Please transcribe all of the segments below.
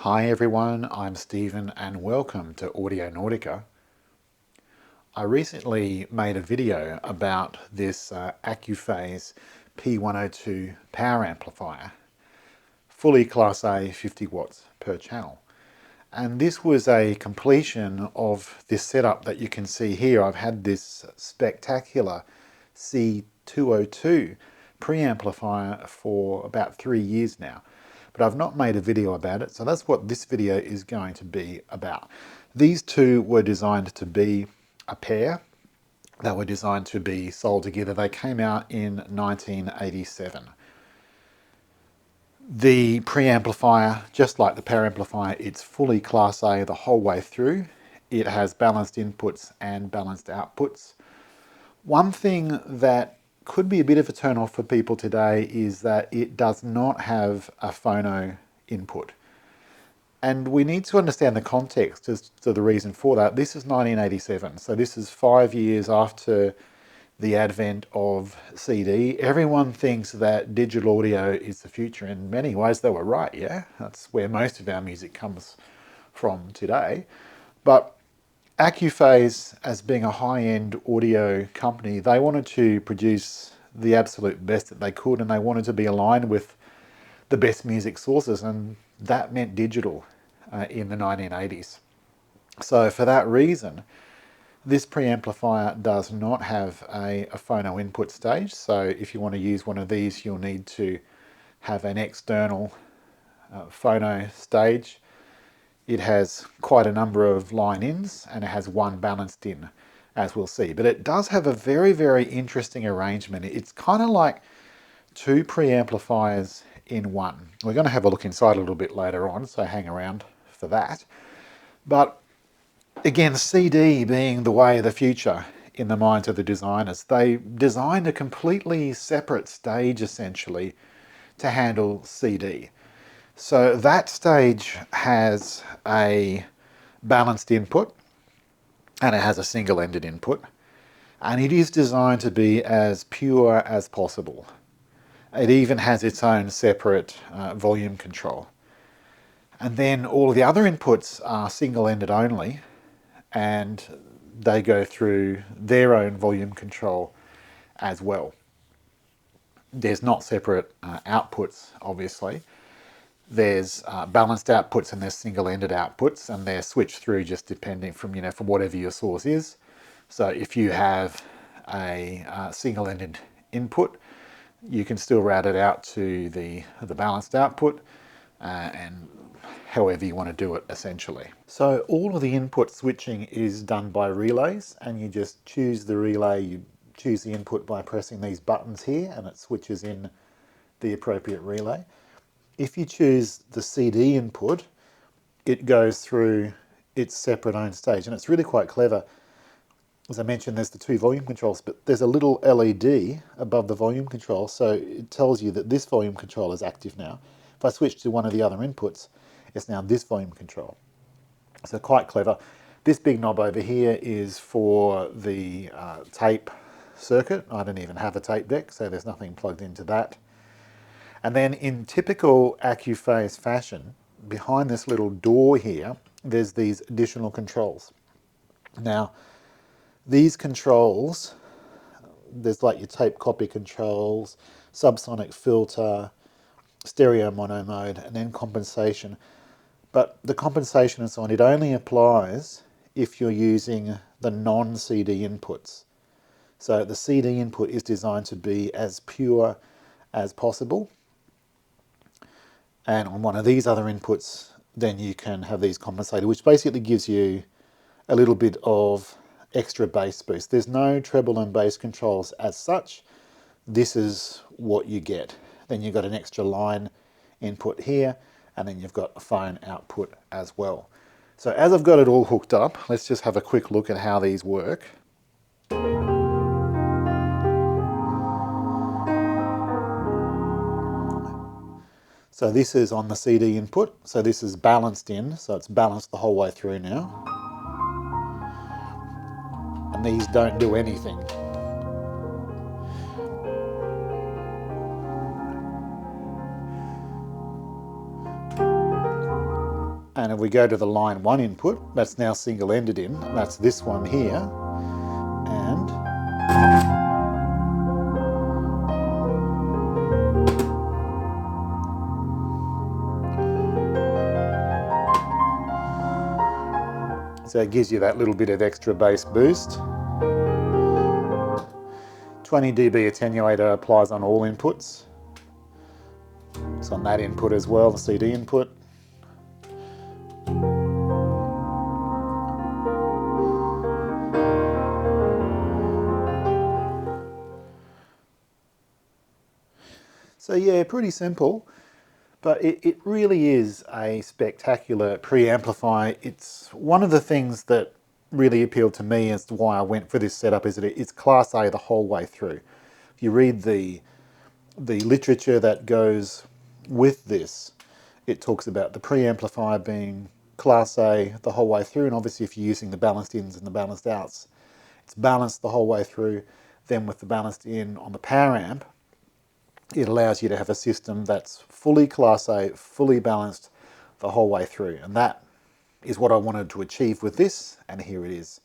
Hi everyone, I'm Stephen and welcome to Audio Nautica. I recently made a video about this Accuphase P102 power amplifier, fully Class A 50 watts per channel. And this was a completion of this setup that you can see here. I've had this spectacular C-202 preamplifier for about 3 years now, but I've not made a video about it, so that's what this video is going to be about. These two were designed to be a pair. They were designed to be sold together. They came out in 1987. The preamplifier, just like the power amplifier, it's fully Class A the whole way through. It has balanced inputs and balanced outputs. One thing that could be a bit of a turn off for people today is that it does not have a phono input. And we need to understand the context as to the reason for that. This is 1987, so this is 5 years after the advent of CD. Everyone thinks that digital audio is the future. In many ways, they were right, yeah? That's where most of our music comes from today. But Accuphase, as being a high-end audio company, they wanted to produce the absolute best that they could, and they wanted to be aligned with the best music sources, and that meant digital in the 1980s. So for that reason, this preamplifier does not have a phono input stage, so if you want to use one of these, you'll need to have an external phono stage. It has quite a number of line-ins, and it has one balanced in, as we'll see. But it does have a very, very interesting arrangement. It's kind of like two preamplifiers in one. We're going to have a look inside a little bit later on, so hang around for that. But again, CD being the way of the future in the minds of the designers, they designed a completely separate stage essentially to handle CD. So that stage has a balanced input and it has a single-ended input, and it is designed to be as pure as possible. It even has its own separate volume control. And then all of the other inputs are single-ended only, and they go through their own volume control as well. There's not separate outputs, obviously. There's balanced outputs and there's single-ended outputs, and they're switched through just depending from whatever your source is. So if you have a single-ended input, you can still route it out to the balanced output, and however you want to do it essentially. So all of the input switching is done by relays, and you just choose the relay, you choose the input by pressing these buttons here, and it switches in the appropriate relay. If you choose the CD input, it goes through its separate own stage, and it's really quite clever. As I mentioned, there's the two volume controls, but there's a little LED above the volume control, so it tells you that this volume control is active now. If I switch to one of the other inputs, it's now this volume control. So quite clever. This big knob over here is for the tape circuit. I don't even have a tape deck, so there's nothing plugged into that. And then in typical Accuphase fashion, behind this little door here, there's these additional controls. Now, these controls, there's like your tape copy controls, subsonic filter, stereo mono mode, and then compensation. But the compensation and so on, it only applies if you're using the non-CD inputs. So the CD input is designed to be as pure as possible. And on one of these other inputs, then you can have these compensated, which basically gives you a little bit of extra bass boost. There's no treble and bass controls as such. This is what you get. Then you've got an extra line input here, and then you've got a phone output as well. So as I've got it all hooked up, let's just have a quick look at how these work. So this is on the CD input, so this is balanced in, so it's balanced the whole way through now. And these don't do anything. And if we go to the line 1 input, that's now single-ended in, that's this one here, and so it gives you that little bit of extra bass boost. 20 dB attenuator applies on all inputs. It's on that input as well, the CD input. So yeah, pretty simple, but it really is a spectacular preamplifier. It's one of the things that really appealed to me as to why I went for this setup is that it's Class A the whole way through. If you read the literature that goes with this, it talks about the preamplifier being Class A the whole way through, and obviously if you're using the balanced ins and the balanced outs, it's balanced the whole way through. Then with the balanced in on the power amp, it allows you to have a system that's fully Class A, fully balanced the whole way through. And that is what I wanted to achieve with this, and here it is.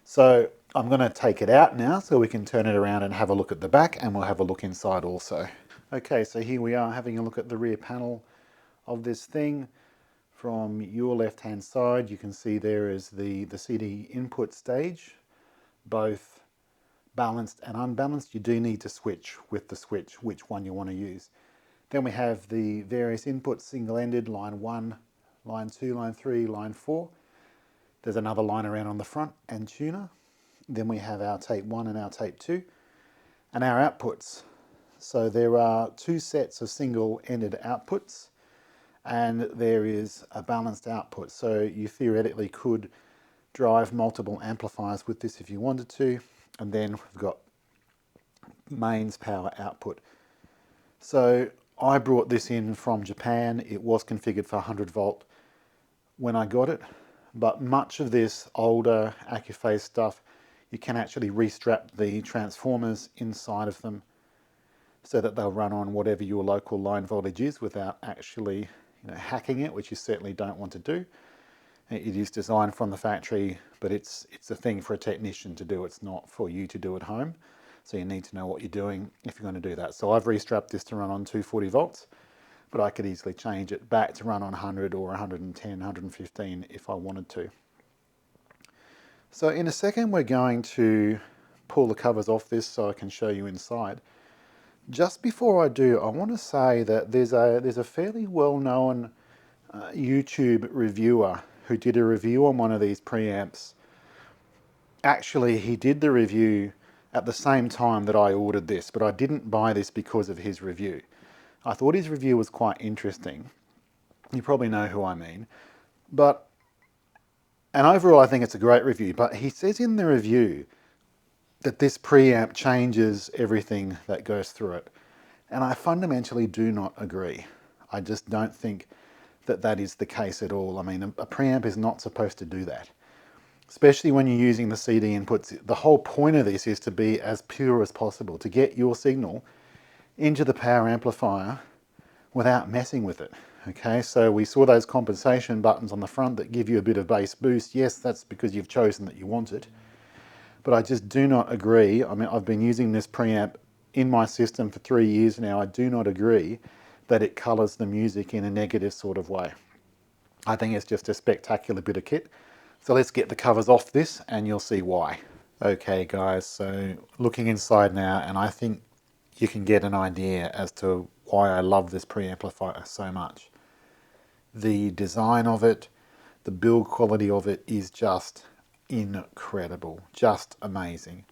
So I'm going to take it out now so we can turn it around and have a look at the back, and we'll have a look inside also. Okay, so here we are having a look at the rear panel of this thing. From your left-hand side, you can see there is the CD input stage, both balanced and unbalanced. You do need to switch with the switch which one you want to use. Then we have the various inputs, single-ended, line 1, line 2, line 3, line 4. There's another line around on the front and tuner. Then we have our tape 1 and our tape 2 and our outputs. So there are 2 sets of single-ended outputs and there is a balanced output. So you theoretically could drive multiple amplifiers with this if you wanted to. And then we've got mains power output. So I brought this in from Japan. It was configured for 100 volt when I got it, but much of this older Accuphase stuff, you can actually restrap the transformers inside of them so that they'll run on whatever your local line voltage is without actually hacking it, which you certainly don't want to do. It is designed from the factory, but it's a thing for a technician to do. It's not for you to do at home. So you need to know what you're doing if you're going to do that. So I've restrapped this to run on 240 volts, but I could easily change it back to run on 100 or 110, 115 if I wanted to. So in a second, we're going to pull the covers off this so I can show you inside. Just before I do, I want to say that there's a fairly well-known YouTube reviewer who did a review on one of these preamps. Actually, he did the review at the same time that I ordered this, but I didn't buy this because of his review. I thought his review was quite interesting. You probably know who I mean. And overall I think it's a great review, but he says in the review that this preamp changes everything that goes through it. And I fundamentally do not agree. I just don't think that that is the case at all. I mean, a preamp is not supposed to do that. Especially when you're using the CD inputs. The whole point of this is to be as pure as possible, to get your signal into the power amplifier without messing with it. Okay, so we saw those compensation buttons on the front that give you a bit of bass boost. Yes, that's because you've chosen that you want it. But I just do not agree. I mean, I've been using this preamp in my system for 3 years now. I do not agree that it colours the music in a negative sort of way. I think it's just a spectacular bit of kit. So let's get the covers off this and you'll see why. Okay guys, so looking inside now, and I think you can get an idea as to why I love this preamplifier so much. The design of it, the build quality of it is just incredible, just amazing.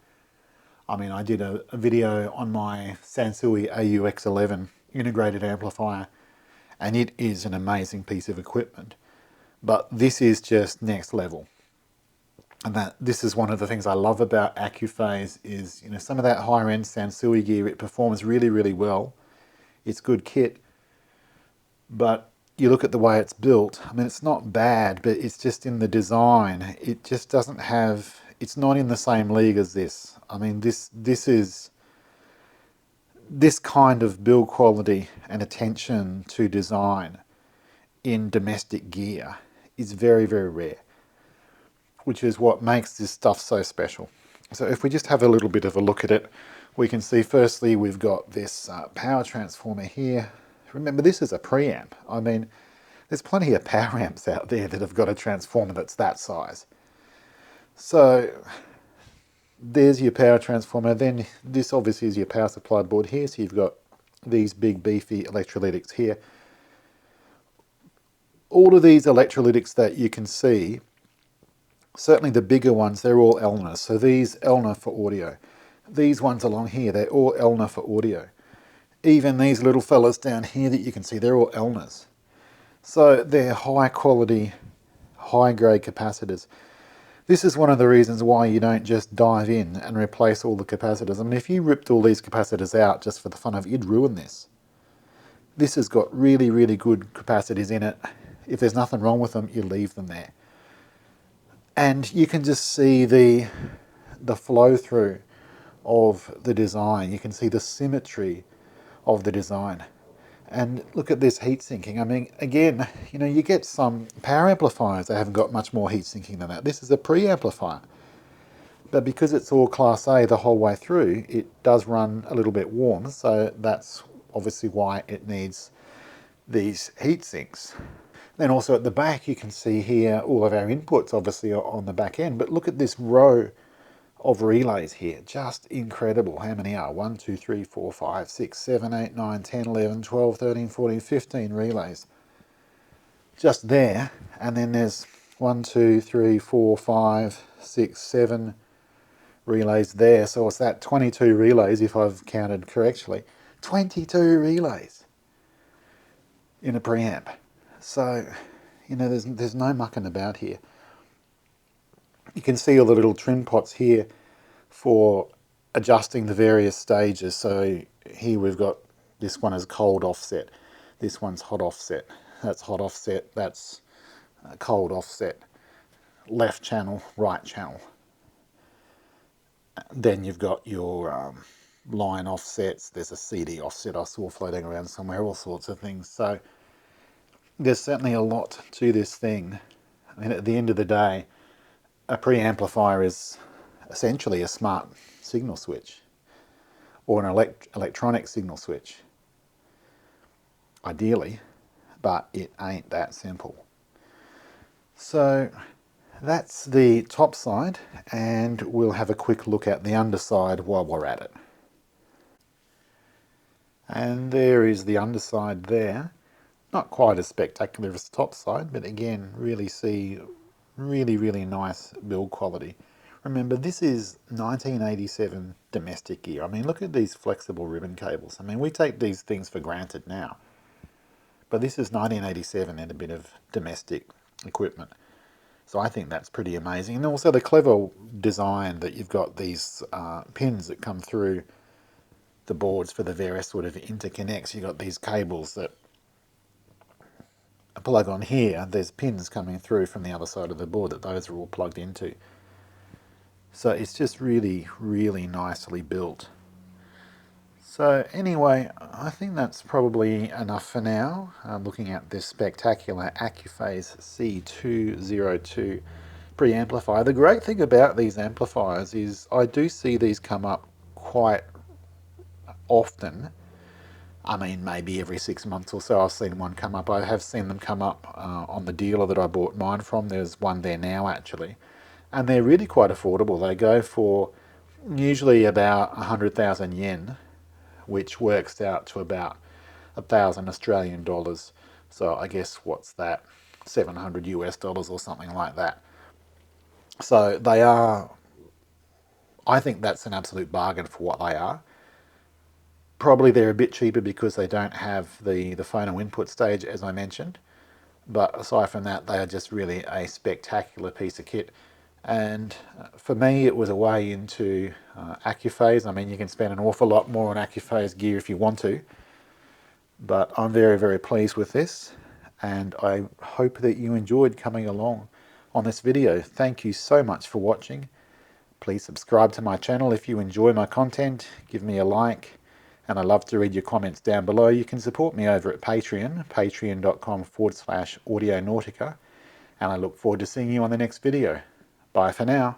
I mean, I did a video on my Sansui AUX11 integrated amplifier, and it is an amazing piece of equipment. But this is just next level. And this is one of the things I love about Accuphase is, some of that higher end Sansui gear, it performs really, really well. It's good kit. But you look at the way it's built, I mean, it's not bad, but it's just in the design. It just doesn't have, it's not in the same league as this. I mean, this kind of build quality and attention to design in domestic gear is very, very rare, which is what makes this stuff so special. So if we just have a little bit of a look at it, we can see firstly we've got this power transformer here. Remember, this is a preamp. I mean, there's plenty of power amps out there that have got a transformer that's that size. So there's your power transformer. Then this obviously is your power supply board here. So you've got these big beefy electrolytics here. All of these electrolytics that you can see, certainly the bigger ones, they're all Elna. So these Elna for audio. These ones along here, they're all Elna for audio. Even these little fellas down here that you can see, they're all Elnas. So they're high quality, high grade capacitors. This is one of the reasons why you don't just dive in and replace all the capacitors. I mean, if you ripped all these capacitors out just for the fun of it, you'd ruin this. This has got really, really good capacities in it. If there's nothing wrong with them, you leave them there. And you can just see the flow through of the design. You can see the symmetry of the design. And look at this heat sinking. I mean, again, you know, you get some power amplifiers that haven't got much more heat sinking than that. This is a preamplifier. But because it's all Class A the whole way through, it does run a little bit warm. So that's obviously why it needs these heat sinks. Then also at the back, you can see here all of our inputs obviously are on the back end. But look at this row of relays here. Just incredible. How many are? 1, 2, 3, 4, 5, 6, 7, 8, 9, 10, 11, 12, 13, 14, 15 relays. Just there. And then there's 1, 2, 3, 4, 5, 6, 7 relays there. So it's that 22 relays, if I've counted correctly. 22 relays in a preamp. So, you know, there's no mucking about here. You can see all the little trim pots here for adjusting the various stages. So here we've got, this one is cold offset, this one's hot offset, that's hot offset, that's cold offset, left channel, right channel. Then you've got your line offsets, there's a CD offset I saw floating around somewhere, all sorts of things. So there's certainly a lot to this thing. I mean, at the end of the day, a preamplifier is essentially a smart signal switch or an electronic signal switch, ideally, but it ain't that simple. So that's the top side, and we'll have a quick look at the underside while we're at it. And there is the underside there. Not quite as spectacular as the top side, but again, really see really, really nice build quality. Remember, this is 1987 domestic gear. I mean, look at these flexible ribbon cables. I mean, we take these things for granted now. But this is 1987 and a bit of domestic equipment. So I think that's pretty amazing. And also the clever design that you've got these pins that come through the boards for the various sort of interconnects. You've got these cables that plug on here. There's pins coming through from the other side of the board that those are all plugged into. So it's just really, really nicely built. So anyway, I think that's probably enough for now. Looking at this spectacular Accuphase C-202 preamplifier. The great thing about these amplifiers is I do see these come up quite often. I mean, maybe every 6 months or so I've seen one come up. I have seen them come up on the dealer that I bought mine from. There's one there now, actually. And they're really quite affordable. They go for usually about 100,000 yen, which works out to about 1,000 Australian dollars. So I guess what's that? 700 US dollars or something like that. So they are, I think that's an absolute bargain for what they are. Probably they're a bit cheaper because they don't have the phono input stage, as I mentioned. But aside from that, they are just really a spectacular piece of kit. And for me, it was a way into Accuphase. I mean, you can spend an awful lot more on Accuphase gear if you want to. But I'm very, very pleased with this. And I hope that you enjoyed coming along on this video. Thank you so much for watching. Please subscribe to my channel if you enjoy my content. Give me a like. and I love to read your comments down below. You can support me over at Patreon, patreon.com/Audionautica, and I look forward to seeing you on the next video. Bye for now.